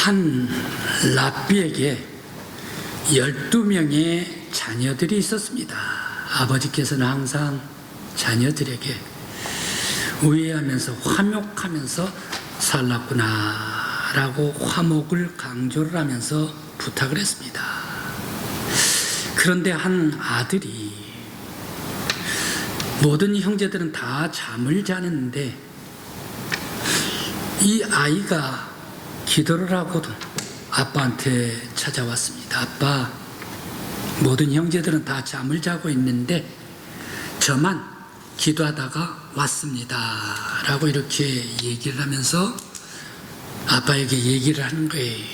한 랍비에게 12명의 자녀들이 있었습니다. 아버지께서는 항상 자녀들에게 우애하면서 화목하면서 살랐구나 라고 화목을 강조를 하면서 부탁을 했습니다. 그런데 한 아들이, 모든 형제들은 다 잠을 자는데 이 아이가 기도를 하고도 아빠한테 찾아왔습니다. 아빠, 모든 형제들은 다 잠을 자고 있는데 저만 기도하다가 왔습니다 라고 이렇게 얘기를 하면서 아빠에게 얘기를 하는 거예요.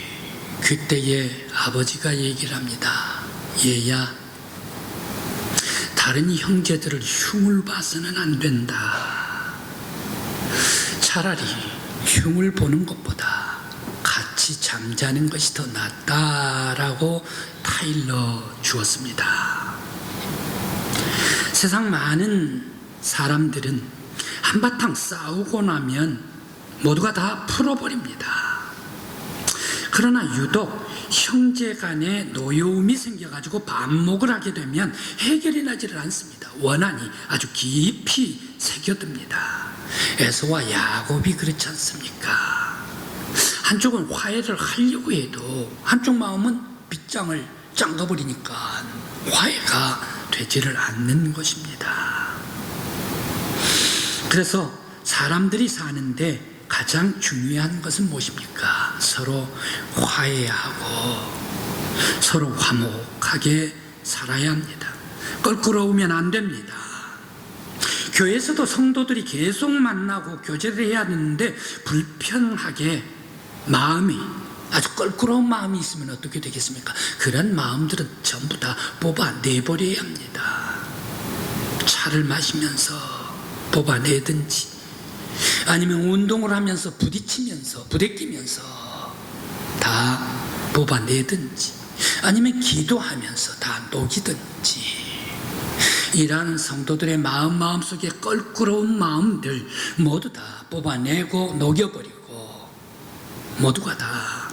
그때에 아버지가 얘기를 합니다. 얘야, 다른 형제들을 흉을 봐서는 안 된다. 차라리 흉을 보는 것보다 같이 잠자는 것이 더 낫다라고 타일러 주었습니다. 세상 많은 사람들은 한바탕 싸우고 나면 모두가 다 풀어버립니다. 그러나 유독 형제 간에 노여움이 생겨가지고 반목을 하게 되면 해결이 나지를 않습니다. 원한이 아주 깊이 새겨듭니다. 에서와 야곱이 그렇지 않습니까? 한쪽은 화해를 하려고 해도 한쪽 마음은 빗장을 잠가버리니까 화해가 되지를 않는 것입니다. 그래서 사람들이 사는데 가장 중요한 것은 무엇입니까? 서로 화해하고 서로 화목하게 살아야 합니다. 껄끄러우면 안 됩니다. 교회에서도 성도들이 계속 만나고 교제를 해야 하는데 불편하게 마음이, 아주 껄끄러운 마음이 있으면 어떻게 되겠습니까? 그런 마음들은 전부 다 뽑아내버려야 합니다. 차를 마시면서 뽑아내든지 아니면 운동을 하면서 부대끼면서 다 뽑아내든지 아니면 기도하면서 다 녹이든지, 이러한 성도들의 마음속에 껄끄러운 마음들 모두 다 뽑아내고 녹여버리고 모두가 다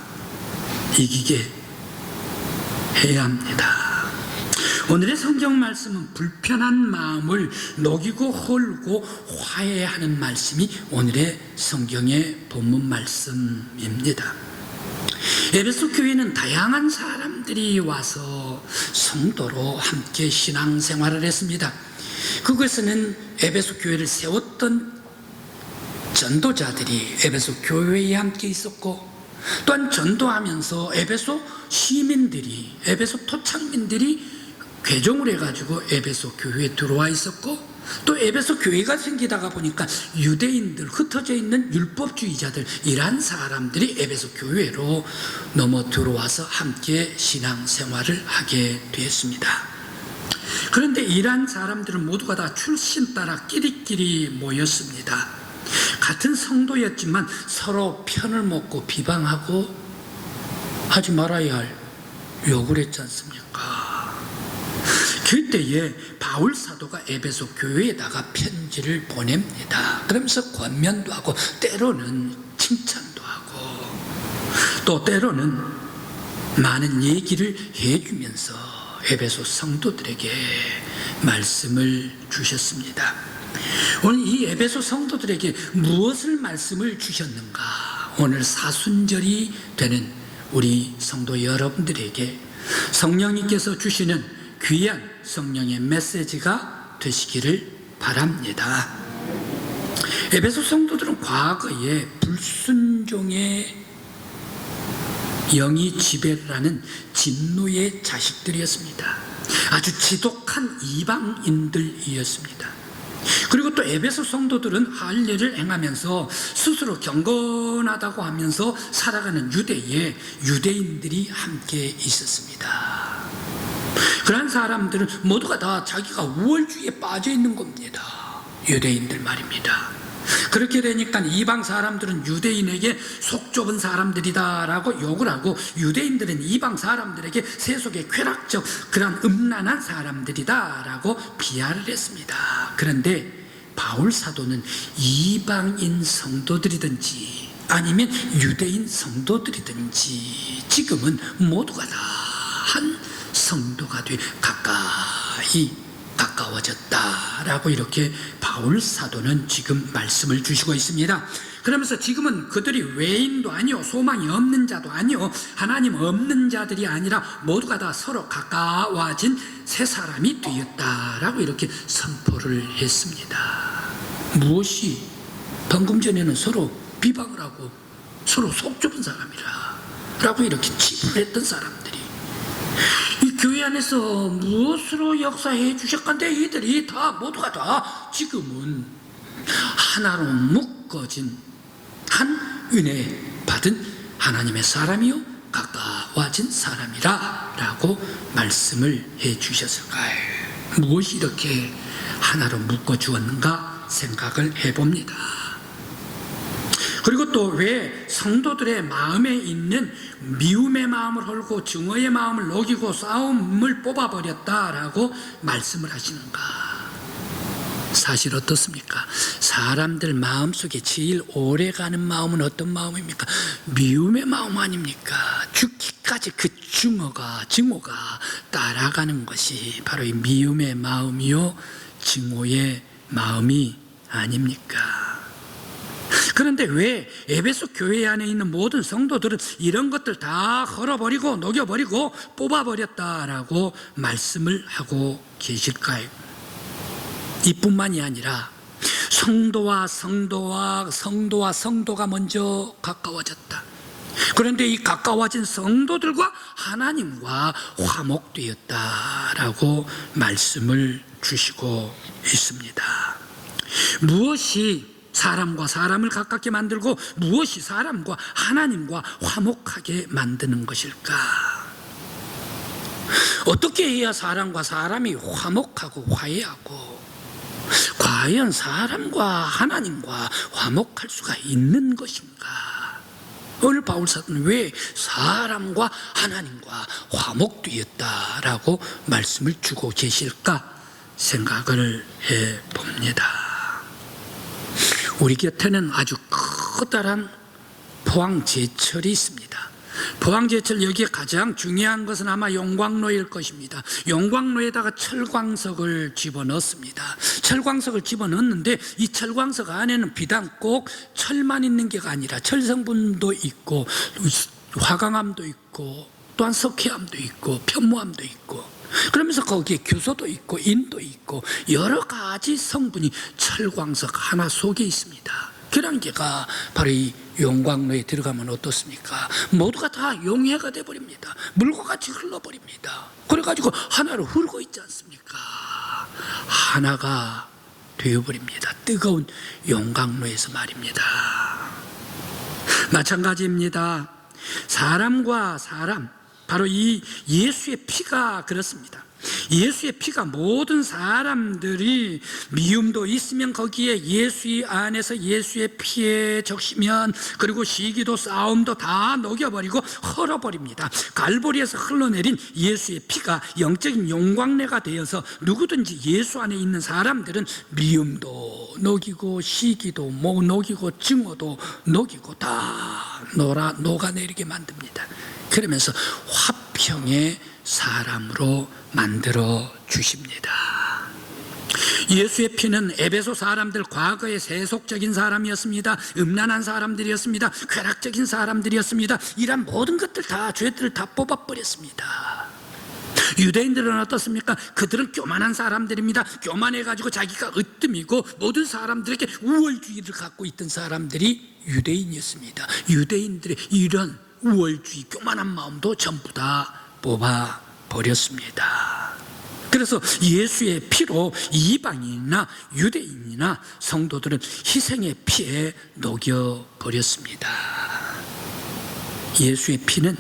이기게 해야 합니다. 오늘의 성경 말씀은 불편한 마음을 녹이고 헐고 화해하는 말씀이 오늘의 성경의 본문 말씀입니다. 에베소 교회는 다양한 사람들이 와서 성도로 함께 신앙생활을 했습니다. 그곳에는 에베소 교회를 세웠던 전도자들이 에베소 교회에 함께 있었고, 또한 전도하면서 에베소 시민들이, 에베소 토착민들이 개종을 해가지고 에베소 교회에 들어와 있었고, 또 에베소 교회가 생기다가 보니까 유대인들, 흩어져 있는 율법주의자들, 이러한 사람들이 에베소 교회로 넘어 들어와서 함께 신앙생활을 하게 되었습니다. 그런데 이러한 사람들은 모두가 다 출신 따라 끼리끼리 모였습니다. 같은 성도였지만 서로 편을 먹고 비방하고 하지 말아야 할 욕을 했지 않습니까? 그때에 바울 사도가 에베소 교회에다가 편지를 보냅니다. 그러면서 권면도 하고 때로는 칭찬도 하고 또 때로는 많은 얘기를 해주면서 에베소 성도들에게 말씀을 주셨습니다. 오늘 이 에베소 성도들에게 무엇을 말씀을 주셨는가? 오늘 사순절이 되는 우리 성도 여러분들에게 성령님께서 주시는 귀한 성령의 메시지가 되시기를 바랍니다. 에베소 성도들은 과거에 불순종의 영이 지배를 하는 진노의 자식들이었습니다. 아주 지독한 이방인들이었습니다. 그리고 또 에베소 성도들은 할례를 행하면서 스스로 경건하다고 하면서 살아가는 유대에 유대인들이 함께 있었습니다. 그런 사람들은 모두가 다 자기가 우월주의에 빠져 있는 겁니다. 유대인들 말입니다. 그렇게 되니까 이방 사람들은 유대인에게 속 좁은 사람들이다라고 욕을 하고, 유대인들은 이방 사람들에게 세속의 쾌락적 그런 음란한 사람들이다라고 비하를 했습니다. 그런데 바울 사도는 이방인 성도들이든지 아니면 유대인 성도들이든지 지금은 모두가 다 한 성도가 돼 가까워졌다라고 이렇게 바울 사도는 지금 말씀을 주시고 있습니다. 그러면서 지금은 그들이 외인도 아니요 소망이 없는 자도 아니요 하나님 없는 자들이 아니라 모두가 다 서로 가까워진 새 사람이 되었다라고 이렇게 선포를 했습니다. 무엇이 방금 전에는 서로 비방을 하고 서로 속 좁은 사람이라고 이렇게 치부했던 사람들이 이 교회 안에서 무엇으로 역사해 주셨건데 이들이 다 모두가 다 지금은 하나로 묶어진 한 은혜 받은 하나님의 사람이요 가까워진 사람이라 라고 말씀을 해 주셨을까요? 무엇이 이렇게 하나로 묶어 주었는가 생각을 해봅니다. 그리고 또 왜 성도들의 마음에 있는 미움의 마음을 헐고 증오의 마음을 녹이고 싸움을 뽑아버렸다라고 말씀을 하시는가? 사실 어떻습니까? 사람들 마음속에 제일 오래가는 마음은 어떤 마음입니까? 미움의 마음 아닙니까? 죽기까지 그 증오가 따라가는 것이 바로 이 미움의 마음이요 증오의 마음이 아닙니까? 그런데 왜 에베소 교회 안에 있는 모든 성도들은 이런 것들 다 헐어버리고 녹여버리고 뽑아버렸다라고 말씀을 하고 계실까요? 이뿐만이 아니라 성도와 성도가 먼저 가까워졌다. 그런데 이 가까워진 성도들과 하나님과 화목되었다라고 말씀을 주시고 있습니다. 무엇이 사람과 사람을 가깝게 만들고 무엇이 사람과 하나님과 화목하게 만드는 것일까? 어떻게 해야 사람과 사람이 화목하고 화해하고 과연 사람과 하나님과 화목할 수가 있는 것인가? 오늘 바울 사도는 왜 사람과 하나님과 화목되었다라고 말씀을 주고 계실까 생각을 해봅니다. 우리 곁에는 아주 커다란 포항제철이 있습니다. 포항제철 여기에 가장 중요한 것은 아마 용광로일 것입니다. 용광로에다가 철광석을 집어넣습니다. 철광석을 집어넣는데 이 철광석 안에는 비단 꼭 철만 있는 게 아니라 철성분도 있고 화강암도 있고 또한 석회암도 있고 편무암도 있고 그러면서 거기에 규소도 있고 인도 있고 여러 가지 성분이 철광석 하나 속에 있습니다. 그런 게가 바로 이 용광로에 들어가면 어떻습니까? 모두가 다 용해가 되어버립니다. 물과 같이 흘러버립니다. 그래가지고 하나로 흐르고 있지 않습니까? 하나가 되어버립니다. 뜨거운 용광로에서 말입니다. 마찬가지입니다. 사람과 사람, 바로 이 예수의 피가 그렇습니다. 예수의 피가 모든 사람들이 미움도 있으면 거기에 예수 안에서 예수의 피에 적시면 그리고 시기도 싸움도 다 녹여버리고 헐어버립니다. 갈보리에서 흘러내린 예수의 피가 영적인 용광로가 되어서 누구든지 예수 안에 있는 사람들은 미움도 녹이고 시기도 녹이고 증오도 녹이고 다 녹아내리게 만듭니다. 그러면서 화평의 사람으로 만들어 주십니다. 예수의 피는 에베소 사람들 과거의 세속적인 사람이었습니다. 음란한 사람들이었습니다. 쾌락적인 사람들이었습니다. 이런 모든 것들 다 죄들을 다 뽑아버렸습니다. 유대인들은 어떻습니까? 그들은 교만한 사람들입니다. 교만해가지고 자기가 으뜸이고 모든 사람들에게 우월주의를 갖고 있던 사람들이 유대인이었습니다. 유대인들의 이런 우월주의, 교만한 마음도 전부 다 뽑아버렸습니다. 그래서 예수의 피로 이방인이나 유대인이나 성도들은 희생의 피에 녹여버렸습니다. 예수의 피는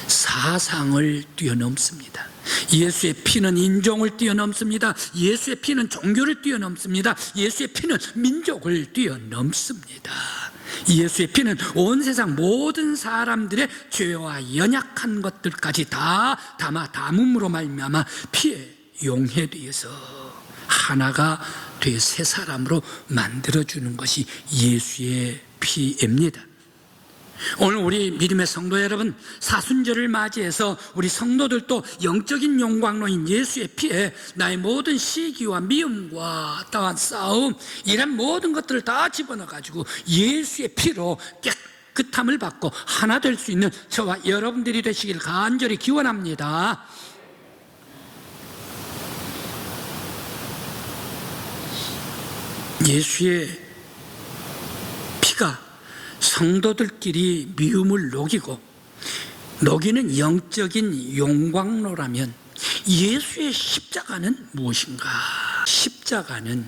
사상을 뛰어넘습니다. 예수의 피는 인종을 뛰어넘습니다. 예수의 피는 종교를 뛰어넘습니다. 예수의 피는 민족을 뛰어넘습니다. 예수의 피는 온 세상 모든 사람들의 죄와 연약한 것들까지 다 담음으로 말미암아 피에 용해되어서 하나가 되어 새 사람으로 만들어주는 것이 예수의 피입니다. 오늘 우리 믿음의 성도 여러분, 사순절을 맞이해서 우리 성도들도 영적인 용광로인 예수의 피에 나의 모든 시기와 미움과 또한 싸움, 이런 모든 것들을 다 집어넣어 가지고 예수의 피로 깨끗함을 받고 하나 될 수 있는 저와 여러분들이 되시길 간절히 기원합니다. 예수의 피가 성도들끼리 미움을 녹이는 영적인 용광로라면 예수의 십자가는 무엇인가? 십자가는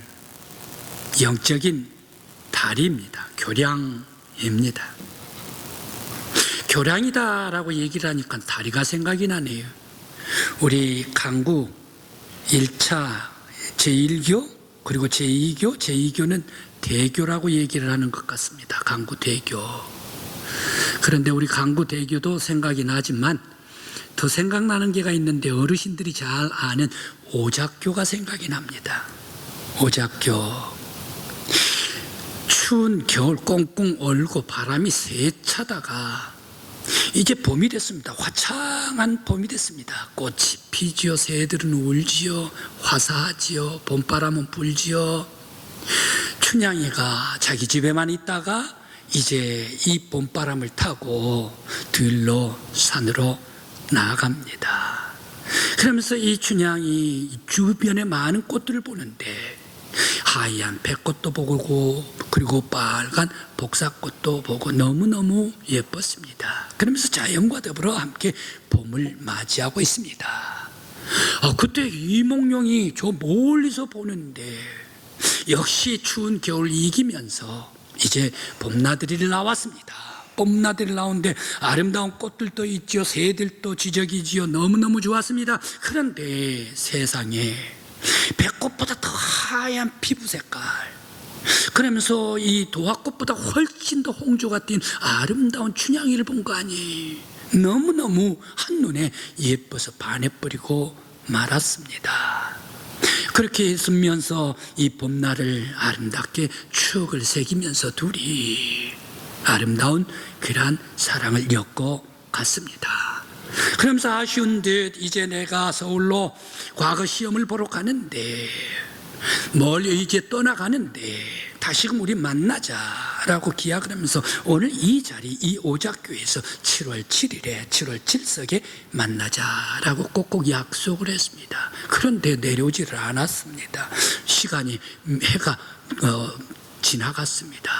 영적인 다리입니다. 교량입니다. 교량이다라고 얘기를 하니까 다리가 생각이 나네요. 우리 강구 1차 제1교 그리고 제2교, 제2교는 대교라고 얘기를 하는 것 같습니다. 강구 대교. 그런데 우리 강구 대교도 생각이 나지만 더 생각나는 게가 있는데 어르신들이 잘 아는 오작교가 생각이 납니다. 오작교. 추운 겨울 꽁꽁 얼고 바람이 세차다가 이제 봄이 됐습니다. 화창한 봄이 됐습니다. 꽃이 피지요, 새들은 울지요, 화사하지요, 봄바람은 불지요. 춘향이가 자기 집에만 있다가 이제 이 봄바람을 타고 들로 산으로 나아갑니다. 그러면서 이 춘향이 주변에 많은 꽃들을 보는데 하얀 백꽃도 보고 그리고 빨간 복사꽃도 보고 너무너무 예뻤습니다. 그러면서 자연과 더불어 함께 봄을 맞이하고 있습니다. 그때 이몽룡이 저 멀리서 보는데 역시 추운 겨울 이기면서 이제 봄나들이를 나왔습니다. 봄나들이를 나오는데 아름다운 꽃들도 있지요, 새들도 지저귀지요. 너무너무 좋았습니다. 그런데 세상에 백꽃보다 더 하얀 피부 색깔, 그러면서 이 도화꽃보다 훨씬 더 홍조가 띈 아름다운 춘향이를 본 거 아니에요. 너무너무 한눈에 예뻐서 반해버리고 말았습니다. 그렇게 있으면서 이 봄날을 아름답게 추억을 새기면서 둘이 아름다운 그러한 사랑을 엮고 갔습니다. 그러면서 아쉬운 듯 이제 내가 서울로 과거 시험을 보러 가는데, 멀리 이제 떠나가는데 다시금 우리 만나자라고 기약을 하면서 오늘 이 자리, 이 오작교에서 7월 7일에 7월 7석에 만나자라고 꼭꼭 약속을 했습니다. 그런데 내려오지를 않았습니다. 시간이, 해가 지나갔습니다.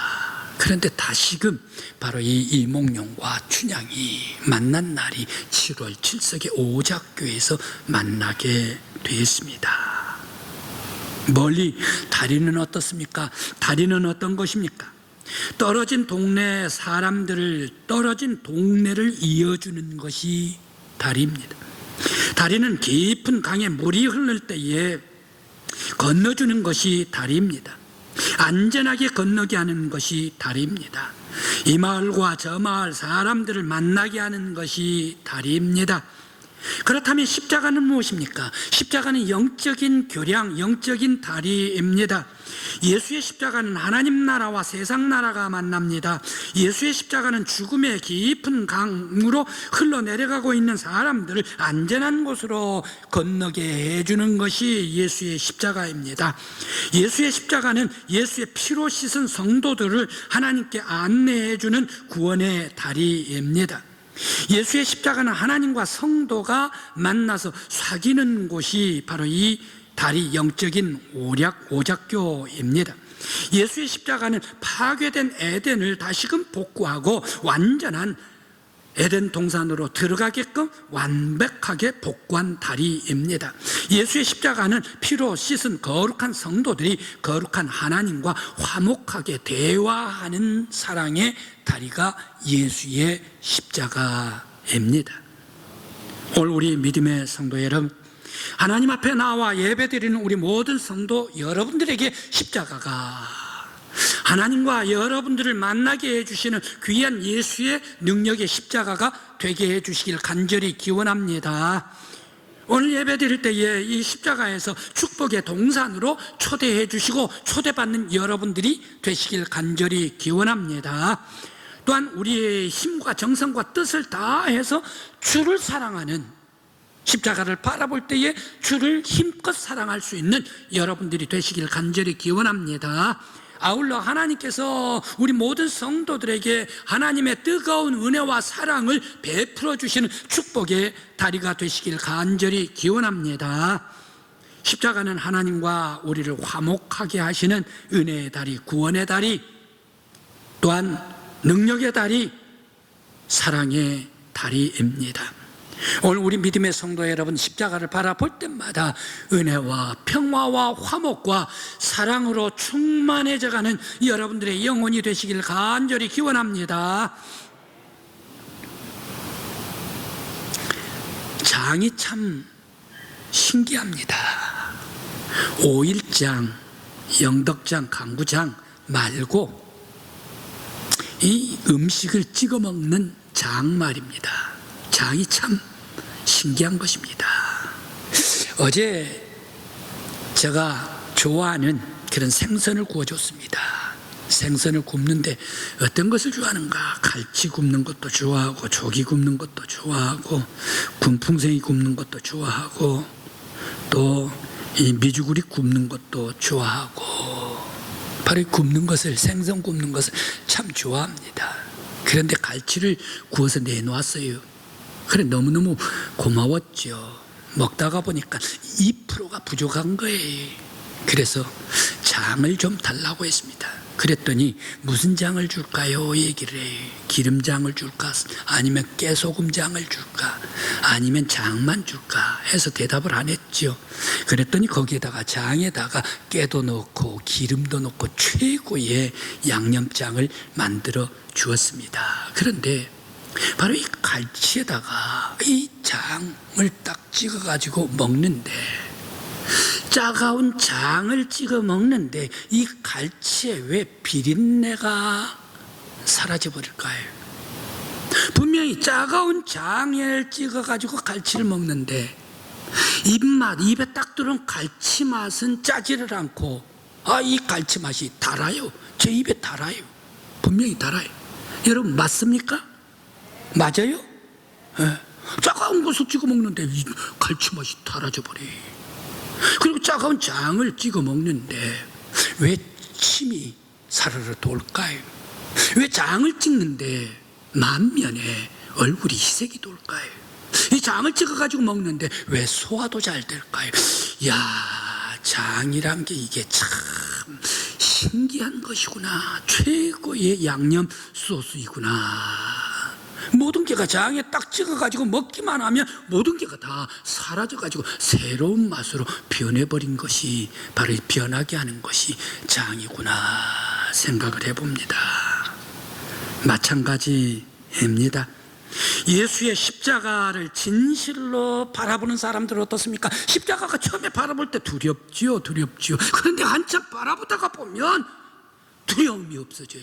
그런데 다시금 바로 이 이몽룡과 춘향이 만난 날이 7월 7석의 오작교에서 만나게 되었습니다. 멀리 다리는 어떻습니까? 다리는 어떤 것입니까? 떨어진 동네 사람들을, 떨어진 동네를 이어주는 것이 다리입니다. 다리는 깊은 강에 물이 흐를 때에 건너주는 것이 다리입니다. 안전하게 건너게 하는 것이 다리입니다. 이 마을과 저 마을 사람들을 만나게 하는 것이 다리입니다. 그렇다면 십자가는 무엇입니까? 십자가는 영적인 교량, 영적인 다리입니다. 예수의 십자가는 하나님 나라와 세상 나라가 만납니다. 예수의 십자가는 죽음의 깊은 강으로 흘러내려가고 있는 사람들을 안전한 곳으로 건너게 해주는 것이 예수의 십자가입니다. 예수의 십자가는 예수의 피로 씻은 성도들을 하나님께 안내해주는 구원의 다리입니다. 예수의 십자가는 하나님과 성도가 만나서 사귀는 곳이 바로 이 다리, 영적인 오작교입니다. 예수의 십자가는 파괴된 에덴을 다시금 복구하고 완전한 에덴 동산으로 들어가게끔 완벽하게 복구한 다리입니다. 예수의 십자가는 피로 씻은 거룩한 성도들이 거룩한 하나님과 화목하게 대화하는 사랑의 다리가 예수의 십자가입니다. 오늘 우리 믿음의 성도 여러분, 하나님 앞에 나와 예배드리는 우리 모든 성도 여러분들에게 십자가가 하나님과 여러분들을 만나게 해주시는 귀한 예수의 능력의 십자가가 되게 해주시길 간절히 기원합니다. 오늘 예배 드릴 때에 이 십자가에서 축복의 동산으로 초대해 주시고 초대받는 여러분들이 되시길 간절히 기원합니다. 또한 우리의 힘과 정성과 뜻을 다해서 주를 사랑하는, 십자가를 바라볼 때에 주를 힘껏 사랑할 수 있는 여러분들이 되시길 간절히 기원합니다. 아울러 하나님께서 우리 모든 성도들에게 하나님의 뜨거운 은혜와 사랑을 베풀어 주시는 축복의 다리가 되시길 간절히 기원합니다. 십자가는 하나님과 우리를 화목하게 하시는 은혜의 다리, 구원의 다리, 또한 능력의 다리, 사랑의 다리입니다. 오늘 우리 믿음의 성도 여러분, 십자가를 바라볼 때마다 은혜와 평화와 화목과 사랑으로 충만해져가는 여러분들의 영혼이 되시길 간절히 기원합니다. 장이 참 신기합니다. 5일장, 영덕장, 강구장 말고 이 음식을 찍어 먹는 장 말입니다. 장이 참 신기한 것입니다. 어제 제가 좋아하는 그런 생선을 구워줬습니다. 생선을 굽는데 어떤 것을 좋아하는가? 갈치 굽는 것도 좋아하고, 조기 굽는 것도 좋아하고, 군풍생이 굽는 것도 좋아하고, 또 이 미주구리 굽는 것도 좋아하고, 바로 이 굽는 것을, 생선 굽는 것을 참 좋아합니다. 그런데 갈치를 구워서 내놓았어요. 그래, 너무너무 고마웠죠. 먹다가 보니까 2%가 부족한 거예요. 그래서 장을 좀 달라고 했습니다. 그랬더니 무슨 장을 줄까요? 얘기를 해요. 기름장을 줄까? 아니면 깨소금장을 줄까? 아니면 장만 줄까? 해서 대답을 안 했죠. 그랬더니 거기에다가 장에다가 깨도 넣고 기름도 넣고 최고의 양념장을 만들어 주었습니다. 그런데 바로 이 갈치에다가 이 장을 딱 찍어가지고 먹는데, 차가운 장을 찍어 먹는데 이 갈치에 왜 비린내가 사라져 버릴까요? 분명히 차가운 장을 찍어가지고 갈치를 먹는데 입에 딱 들어온 갈치 맛은 짜지를 않고, 이 갈치 맛이 달아요. 제 입에 달아요. 분명히 달아요. 여러분 맞습니까? 맞아요? 네. 차가운 것을 찍어 먹는데 이 갈치 맛이 달아져 버려요. 그리고 차가운 장을 찍어 먹는데 왜 침이 사르르 돌까요? 왜 장을 찍는데 만면에 얼굴이 희색이 돌까요? 이 장을 찍어가지고 먹는데 왜 소화도 잘 될까요? 야, 장이란 게 이게 참 신기한 것이구나. 최고의 양념 소스이구나. 모든 게가 장에 딱 찍어가지고 먹기만 하면 모든 게가 다 사라져가지고 새로운 맛으로 변해버린 것이, 바로 변하게 하는 것이 장이구나 생각을 해봅니다. 마찬가지입니다. 예수의 십자가를 진실로 바라보는 사람들은 어떻습니까? 십자가가 처음에 바라볼 때 두렵지요. 그런데 한참 바라보다가 보면 두려움이 없어져요.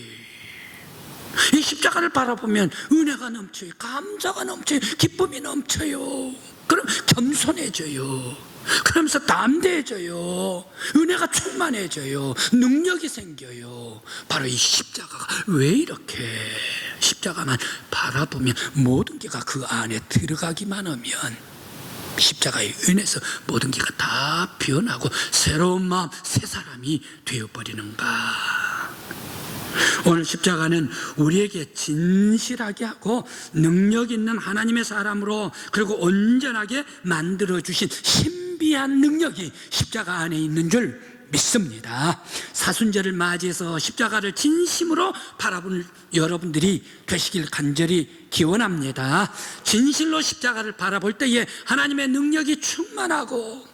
이 십자가를 바라보면 은혜가 넘쳐요. 감사가 넘쳐요. 기쁨이 넘쳐요. 그럼 겸손해져요. 그러면서 담대해져요. 은혜가 충만해져요. 능력이 생겨요. 바로 이 십자가가 왜 이렇게, 십자가만 바라보면 모든 게가 그 안에 들어가기만 하면 십자가의 은혜에서 모든 게가 다 변하고 새로운 마음, 새 사람이 되어버리는가. 오늘 십자가는 우리에게 진실하게 하고 능력 있는 하나님의 사람으로, 그리고 온전하게 만들어주신 신비한 능력이 십자가 안에 있는 줄 믿습니다. 사순절을 맞이해서 십자가를 진심으로 바라볼 여러분들이 되시길 간절히 기원합니다. 진실로 십자가를 바라볼 때에 하나님의 능력이 충만하고,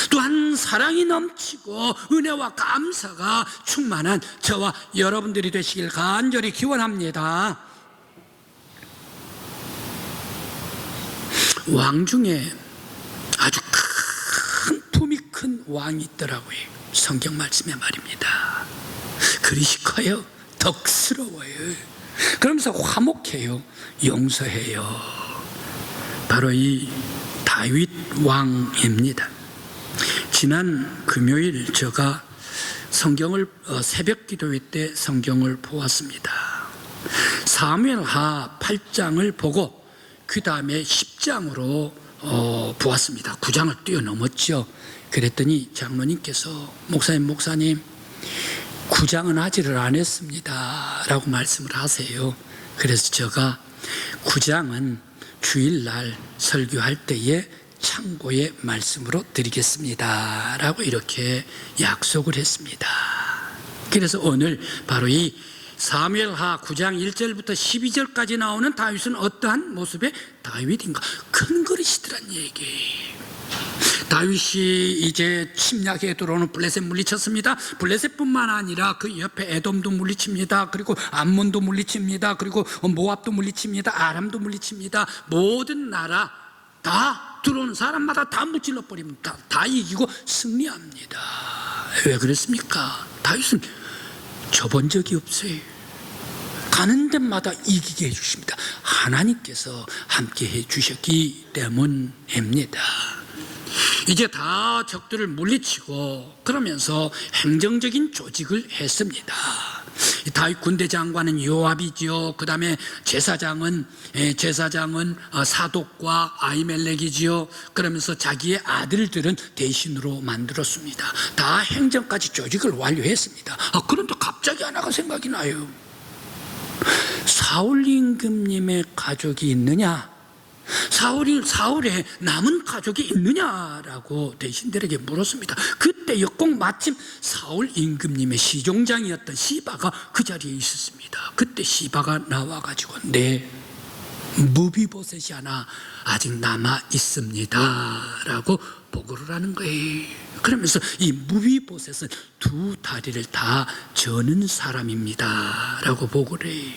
또한 사랑이 넘치고 은혜와 감사가 충만한 저와 여러분들이 되시길 간절히 기원합니다. 왕 중에 아주 큰 품이 큰 왕이 있더라고요. 성경 말씀에 말입니다. 그릇이 커요. 덕스러워요. 그러면서 화목해요. 용서해요. 바로 이 다윗 왕입니다. 지난 금요일 제가 성경을 새벽 기도회 때 성경을 보았습니다. 사무엘하 8장을 보고 그 다음에 10장으로 보았습니다. 9장을 뛰어넘었죠. 그랬더니 장로님께서 목사님 9장은 아직을 안 했습니다 라고 말씀을 하세요. 그래서 제가 9장은 주일날 설교할 때에 참고의 말씀으로 드리겠습니다 라고 이렇게 약속을 했습니다. 그래서 오늘 바로 이 사무엘하 9장 1절부터 12절까지 나오는 다윗은 어떠한 모습의 다윗인가? 큰 그릇이더란 얘기. 다윗이 이제 침략에 들어오는 블레셋 물리쳤습니다. 블레셋뿐만 아니라 그 옆에 에돔도 물리칩니다. 그리고 암몬도 물리칩니다. 그리고 모압도 물리칩니다. 아람도 물리칩니다. 모든 나라 다 들어오는 사람마다 다 무찔러 버립니다. 다 이기고 승리합니다. 왜 그랬습니까? 다윗은 져본 적이 없어요. 가는 데마다 이기게 해주십니다. 하나님께서 함께 해주셨기 때문입니다. 이제 다 적들을 물리치고 그러면서 행정적인 조직을 했습니다. 다윗 군대 장관은 요압이지요. 그 다음에 제사장은 사독과 아히멜렉이지요. 그러면서 자기의 아들들은 대신으로 만들었습니다. 다 행정까지 조직을 완료했습니다. 그런데 갑자기 하나가 생각이 나요. 사울 임금님의 가족이 있느냐? 사울의 남은 가족이 있느냐라고 대신들에게 물었습니다. 그때 역공 마침 사울 임금님의 시종장이었던 시바가 그 자리에 있었습니다. 그때 시바가 나와가지고 무비보셋이 하나 아직 남아 있습니다 라고 보고를 하는 거예요. 그러면서 이 무비보셋은 두 다리를 다 저는 사람입니다 라고 보고를 해요.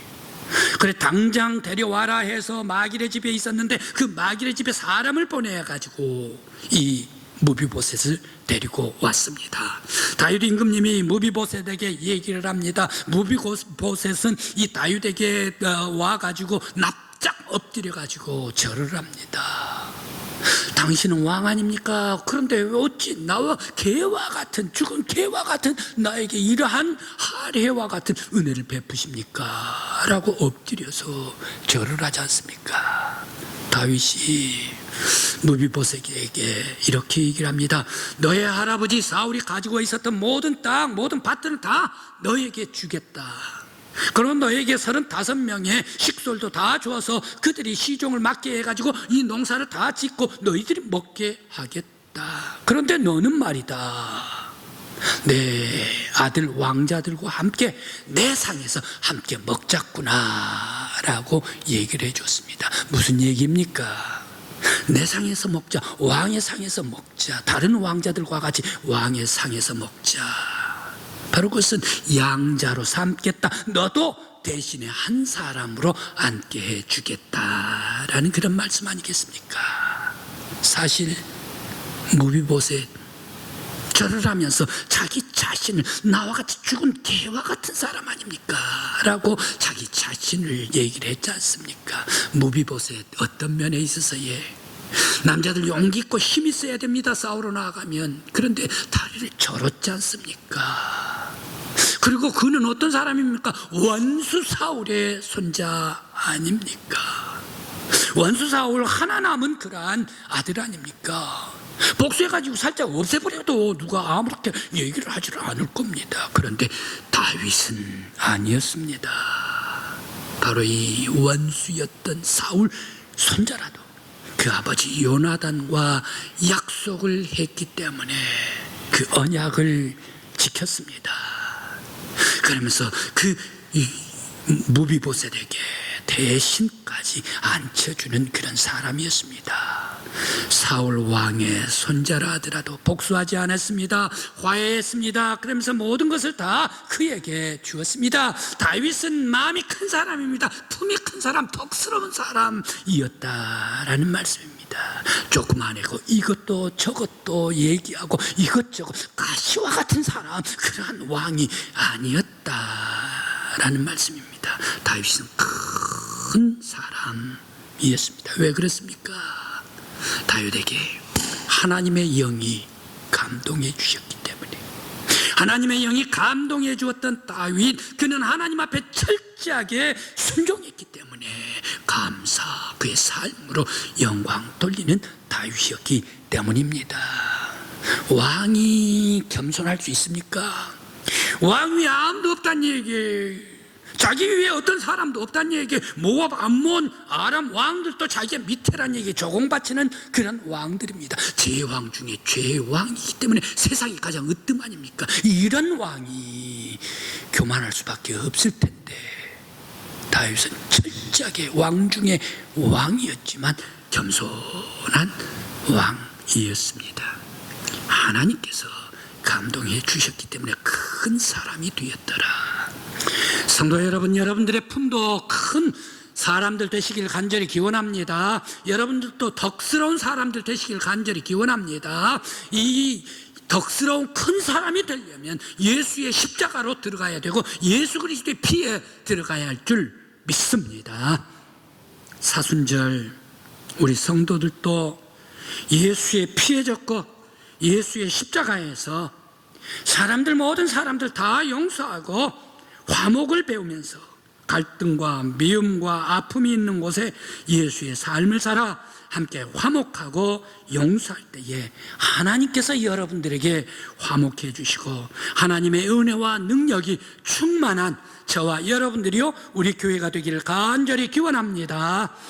그래 당장 데려와라 해서 마길의 집에 있었는데 그 마길의 집에 사람을 보내가지고 이 무비보셋을 데리고 왔습니다. 다윗 임금님이 무비보셋에게 얘기를 합니다. 무비보셋은 이 다윗에게 와가지고 납작 엎드려가지고 절을 합니다. 당신은 왕 아닙니까? 그런데 어찌 나와 개와 같은 죽은 개와 같은 나에게 이러한 할애와 같은 은혜를 베푸십니까? 라고 엎드려서 절을 하지 않습니까? 다윗이 무비보셋에게 이렇게 얘기를 합니다. 너의 할아버지 사울이 가지고 있었던 모든 땅, 모든 밭들을 다 너에게 주겠다. 그럼 너에게 35명의 식솔도 다 주어서 그들이 시종을 맡게 해가지고 이 농사를 다 짓고 너희들이 먹게 하겠다. 그런데 너는 말이다, 내 아들 왕자들과 함께 내 상에서 함께 먹자꾸나 라고 얘기를 해줬습니다. 무슨 얘기입니까? 내 상에서 먹자, 왕의 상에서 먹자, 다른 왕자들과 같이 왕의 상에서 먹자. 바로 그것은 양자로 삼겠다. 너도 대신에 한 사람으로 앉게 해주겠다라는 그런 말씀 아니겠습니까? 사실 무비보셋 절을 하면서 자기 자신을 나와 같이 죽은 개와 같은 사람 아닙니까? 라고 자기 자신을 얘기를 했지 않습니까? 무비보셋 어떤 면에 있어서 남자들 용기 있고 힘 있어야 됩니다. 싸우러 나가면. 그런데 다리를 절었지 않습니까? 그리고 그는 어떤 사람입니까? 원수 사울의 손자 아닙니까? 원수 사울 하나 남은 그러한 아들 아닙니까? 복수해가지고 살짝 없애버려도 누가 아무렇게 얘기를 하지를 않을 겁니다. 그런데 다윗은 아니었습니다. 바로 이 원수였던 사울 손자라도 그 아버지 요나단과 약속을 했기 때문에 그 언약을 지켰습니다. 그러면서 그 무비보셋에게 대신까지 앉혀주는 그런 사람이었습니다. 사울 왕의 손자라 하더라도 복수하지 않았습니다. 화해했습니다. 그러면서 모든 것을 다 그에게 주었습니다. 다윗은 마음이 큰 사람입니다. 품이 큰 사람, 덕스러운 사람이었다라는 말씀입니다. 조그만 애고 이것도 저것도 얘기하고 이것저것 가시와 같은 사람, 그러한 왕이 아니었다라는 말씀입니다. 다윗은 큰 사람이었습니다. 왜 그렇습니까? 다윗에게 하나님의 영이 감동해 주셨기 때문에. 하나님의 영이 감동해 주었던 다윗, 그는 하나님 앞에 철저히 철저하게 순종했기 때문에 감사 그의 삶으로 영광 돌리는 다윗이었기 때문입니다. 왕이 겸손할 수 있습니까? 왕 위에 아무도 없다는 얘기, 자기 위에 어떤 사람도 없다는 얘기, 모압, 암몬, 아람 왕들도 자기 밑에란 얘기, 조공바치는 그런 왕들입니다. 제왕 중에 제왕이기 때문에 세상이 가장 으뜸 아닙니까? 이런 왕이 교만할 수밖에 없을 텐데 다윗은 철저하게 왕 중에 왕이었지만 겸손한 왕이었습니다. 하나님께서 감동해 주셨기 때문에 큰 사람이 되었더라. 성도 여러분, 여러분들의 품도 큰 사람들 되시길 간절히 기원합니다. 여러분들도 덕스러운 사람들 되시길 간절히 기원합니다. 이 덕스러운 큰 사람이 되려면 예수의 십자가로 들어가야 되고 예수 그리스도의 피에 들어가야 할 줄 믿습니다. 사순절 우리 성도들도 예수의 피에 젖고 예수의 십자가에서 모든 사람들 다 용서하고 화목을 배우면서 갈등과 미움과 아픔이 있는 곳에 예수의 삶을 살아 함께 화목하고 용서할 때에 하나님께서 여러분들에게 화목해 주시고 하나님의 은혜와 능력이 충만한 저와 여러분들이요 우리 교회가 되기를 간절히 기원합니다.